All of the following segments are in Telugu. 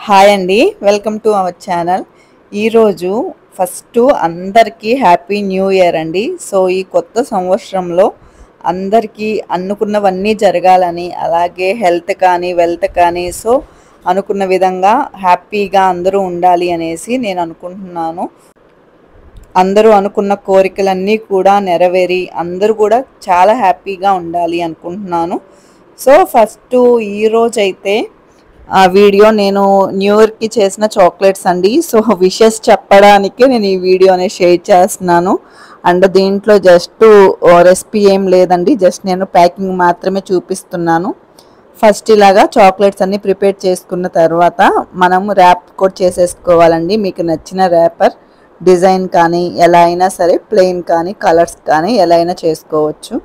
హాయ్ అండి, వెల్కమ్ టు అవర్ ఛానల్. ఈరోజు ఫస్ట్ అందరికీ హ్యాపీ న్యూ ఇయర్ అండి. సో ఈ కొత్త సంవత్సరంలో అందరికీ అనుకున్నవన్నీ జరగాలని, అలాగే హెల్త్ కానీ వెల్త్ కానీ సో అనుకున్న విధంగా హ్యాపీగా అందరూ ఉండాలి అనేసి నేను అనుకుంటున్నాను. అందరూ అనుకున్న కోరికలన్నీ కూడా నెరవేరి అందరూ కూడా చాలా హ్యాపీగా ఉండాలి అనుకుంటున్నాను. సో ఫస్ట్ ఈరోజైతే ఆ వీడియో నేను న్యూ ఇయర్కి చేసిన చాక్లెట్స్ అండి. సో విషెస్ చెప్పడానికి నేను ఈ వీడియో అనేది షేర్ చేస్తున్నాను. అండ్ దీంట్లో జస్ట్ రెసిపీ ఏం లేదండి, జస్ట్ నేను ప్యాకింగ్ మాత్రమే చూపిస్తున్నాను. ఫస్ట్ ఇలాగా చాక్లెట్స్ అన్ని ప్రిపేర్ చేసుకున్న తర్వాత మనం ర్యాప్ కూడా చేసేసుకోవాలండి. మీకు నచ్చిన ర్యాపర్ డిజైన్ కానీ ఎలా అయినా సరే, ప్లెయిన్ కానీ కలర్స్ కానీ ఎలా అయినా చేసుకోవచ్చు.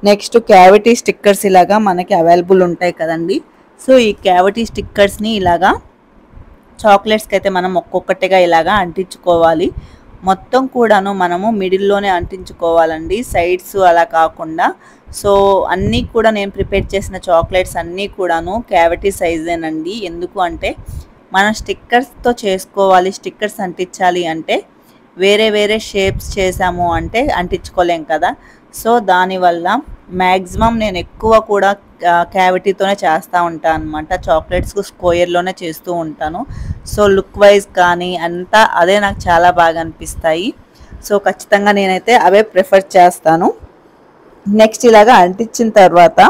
నెక్స్ట్ క్యావిటీ స్టిక్కర్స్ ఇలాగా మనకి అవైలబుల్ ఉంటాయి కదండి. సో ఈ క్యావిటీ స్టిక్కర్స్ని ఇలాగా చాక్లెట్స్కి అయితే మనం ఒక్కొక్కటిగా ఇలాగా అంటించుకోవాలి. మొత్తం కూడాను మనము మిడిల్లోనే అంటించుకోవాలండి, సైడ్స్ అలా కాకుండా. సో అన్నీ కూడా నేను ప్రిపేర్ చేసిన చాక్లెట్స్ అన్నీ కూడాను క్యావిటీ సైజేనండి. ఎందుకు అంటే మనం స్టిక్కర్స్తో చేసుకోవాలి, స్టిక్కర్స్ అంటించాలి అంటే వేరే వేరే షేప్స్ చేసాము అంటే అంటించుకోలేం కదా. సో దానివల్ల మ్యాక్సిమం నేను ఎక్కువ కూడా క్యావిటీతోనే చేస్తూ ఉంటాను అనమాట. చాక్లెట్స్ స్క్వేర్లోనే చేస్తూ ఉంటాను. సో లుక్ వైజ్ కానీ అంతా అదే నాకు చాలా బాగా అనిపిస్తాయి. సో ఖచ్చితంగా నేనైతే అవే ప్రిఫర్ చేస్తాను. నెక్స్ట్ ఇలాగా అంటించిన తర్వాత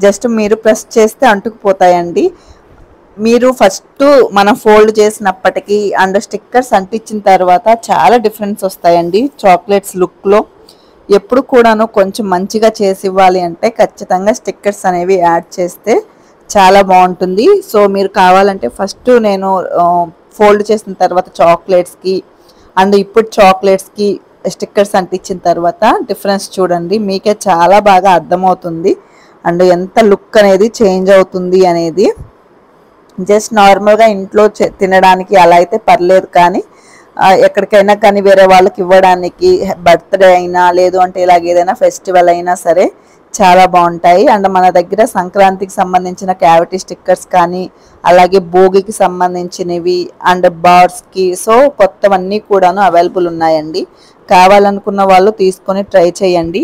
జస్ట్ మీరు ప్రెస్ చేస్తే అంటుకుపోతాయండి. మీరు ఫస్ట్ మనం ఫోల్డ్ చేసినప్పటికీ అండ్ స్టిక్కర్స్ అంటించిన తర్వాత చాలా డిఫరెన్స్ వస్తాయండి చాక్లెట్స్ లుక్లో. ఎప్పుడు కూడాను కొంచెం మంచిగా చేసి ఇవ్వాలి అంటే ఖచ్చితంగా స్టిక్కర్స్ అనేవి యాడ్ చేస్తే చాలా బాగుంటుంది. సో మీరు కావాలంటే ఫస్ట్ నేను ఫోల్డ్ చేసిన తర్వాత చాక్లెట్స్కి అండ్ ఇప్పుడు చాక్లెట్స్కి స్టిక్కర్స్ అంటించిన తర్వాత డిఫరెన్స్ చూడండి, మీకే చాలా బాగా అర్థమవుతుంది. అండ్ ఎంత లుక్ అనేది చేంజ్ అవుతుంది అనేది. జస్ట్ నార్మల్గా ఇంట్లో తినడానికి అలా అయితే పర్లేదు, కానీ ఎక్కడికైనా కానీ వేరే వాళ్ళకి ఇవ్వడానికి, బర్త్డే అయినా లేదు అంటే ఇలాగ ఏదైనా ఫెస్టివల్ అయినా సరే చాలా బాగుంటాయి. అండ్ మన దగ్గర సంక్రాంతికి సంబంధించిన క్యావిటీ స్టిక్కర్స్ కానీ అలాగే భోగికి సంబంధించినవి అండ్ బార్స్కి సో కొత్తవన్నీ కూడాను అవైలబుల్ ఉన్నాయండి. కావాలనుకున్న వాళ్ళు తీసుకొని ట్రై చేయండి.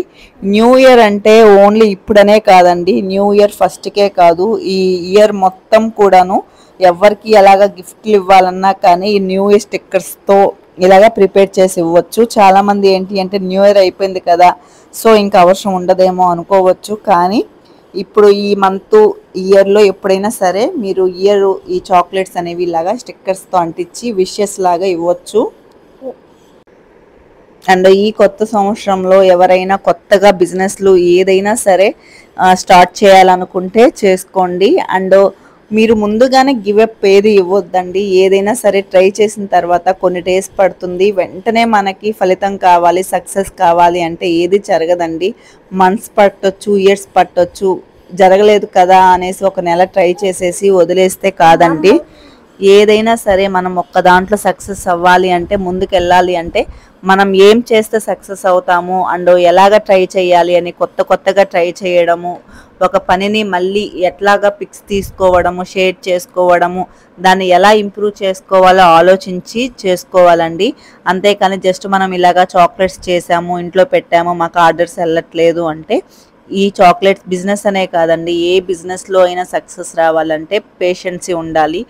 న్యూ ఇయర్ అంటే ఓన్లీ ఇప్పుడనే కాదండి, న్యూ ఇయర్ ఫస్ట్కే కాదు, ఈ ఇయర్ మొత్తం కూడాను ఎవరికి ఎలాగ గిఫ్ట్లు ఇవ్వాలన్నా కానీ ఈ న్యూ ఇయర్ స్టిక్కర్స్తో ఇలాగా ప్రిపేర్ చేసి ఇవ్వచ్చు. చాలామంది ఏంటి అంటే న్యూ ఇయర్ అయిపోయింది కదా సో ఇంకా అవసరం ఉండదేమో అనుకోవచ్చు, కానీ ఇప్పుడు ఈ మంత్ ఇయర్లో ఎప్పుడైనా సరే మీరు ఈ చాక్లెట్స్ అనేవి ఇలాగా స్టిక్కర్స్తో అంటించి విషెస్ లాగా ఇవ్వచ్చు. అండ్ ఈ కొత్త సంవత్సరంలో ఎవరైనా కొత్తగా బిజినెస్లు ఏదైనా సరే స్టార్ట్ చేయాలనుకుంటే చేసుకోండి. అండ్ మీరు ముందుగానే గివప్ ఏది ఇవ్వద్దండి. ఏదైనా సరే ట్రై చేసిన తర్వాత కొన్ని డేస్ పడుతుంది, వెంటనే మనకి ఫలితం కావాలి, సక్సెస్ కావాలి అంటే ఏది జరగదండి. మంత్స్ పట్టొచ్చు, ఇయర్స్ పట్టొచ్చు. జరగలేదు కదా అనేసి ఒక నెల ట్రై చేసేసి వదిలేస్తే కాదండి. ఏదైనా సరే మనం ఒక్క దాంట్లో సక్సెస్ అవ్వాలి అంటే, ముందుకు వెళ్ళాలి అంటే మనం ఏం చేస్తే సక్సెస్ అవుతాము అండ్ ఎలాగ ట్రై చేయాలి అని కొత్తగా ట్రై చేయడము, ఒక పనిని మళ్ళీ ఎట్లాగా పిక్స్ తీసుకోవడము, షేర్ చేసుకోవడము, దాన్ని ఎలా ఇంప్రూవ్ చేసుకోవాలో ఆలోచించి చేసుకోవాలండి. అంతేకాని జస్ట్ మనం ఇలాగా చాక్లెట్స్ చేసాము, ఇంట్లో పెట్టాము, మాకు ఆర్డర్స్ వెళ్ళట్లేదు అంటే ఈ చాక్లెట్స్ బిజినెస్ అనే కాదండి, ఏ బిజినెస్లో అయినా సక్సెస్ రావాలంటే పేషెన్సీ ఉండాలి,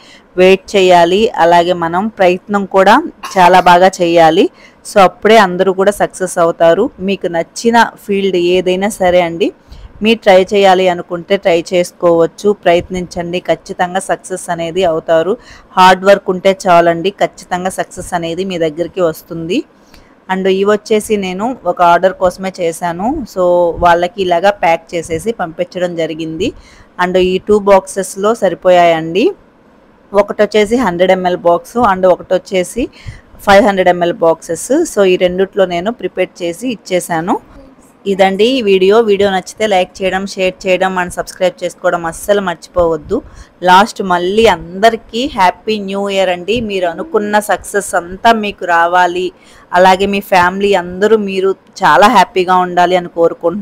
వెయిట్ చేయాలి, అలాగే మనం ప్రయత్నం కూడా చాలా బాగా చేయాలి. సో అప్పుడే అందరూ కూడా సక్సెస్ అవుతారు. మీకు నచ్చిన ఫీల్డ్ ఏదైనా సరే అండి, మీరు ట్రై చేయాలి అనుకుంటే ట్రై చేసుకోవచ్చు. ప్రయత్నించండి, ఖచ్చితంగా సక్సెస్ అనేది అవుతారు. హార్డ్ వర్క్ ఉంటే చాలండి, ఖచ్చితంగా సక్సెస్ అనేది మీ దగ్గరికి వస్తుంది. అండ్ ఇవి వచ్చేసి నేను ఒక ఆర్డర్ కోసమే చేశాను. సో వాళ్ళకి ఇలాగా ప్యాక్ చేసేసి పంపించడం జరిగింది. అండ్ ఈ 2 బాక్సెస్లో సరిపోయాయండి. ఒకటి వచ్చేసి 100 ml బాక్సు అండ్ ఒకటి వచ్చేసి 500 ml బాక్సెస్. సో ఈ రెండిట్లో నేను ప్రిపేర్ చేసి ఇచ్చేసాను. ఇదండి వీడియో నచ్చితే లైక్ చేయడం, షేర్ చేయడం అండ్ సబ్స్క్రైబ్ చేసుకోవడం అస్సలు మర్చిపోవద్దు. లాస్ట్ మళ్ళీ అందరికీ హ్యాపీ న్యూ ఇయర్ అండి. మీరు అనుకున్న సక్సెస్ అంతా మీకు రావాలి, అలాగే మీ ఫ్యామిలీ అందరూ మీరు చాలా హ్యాపీగా ఉండాలి అని కోరుకుంటున్నాను.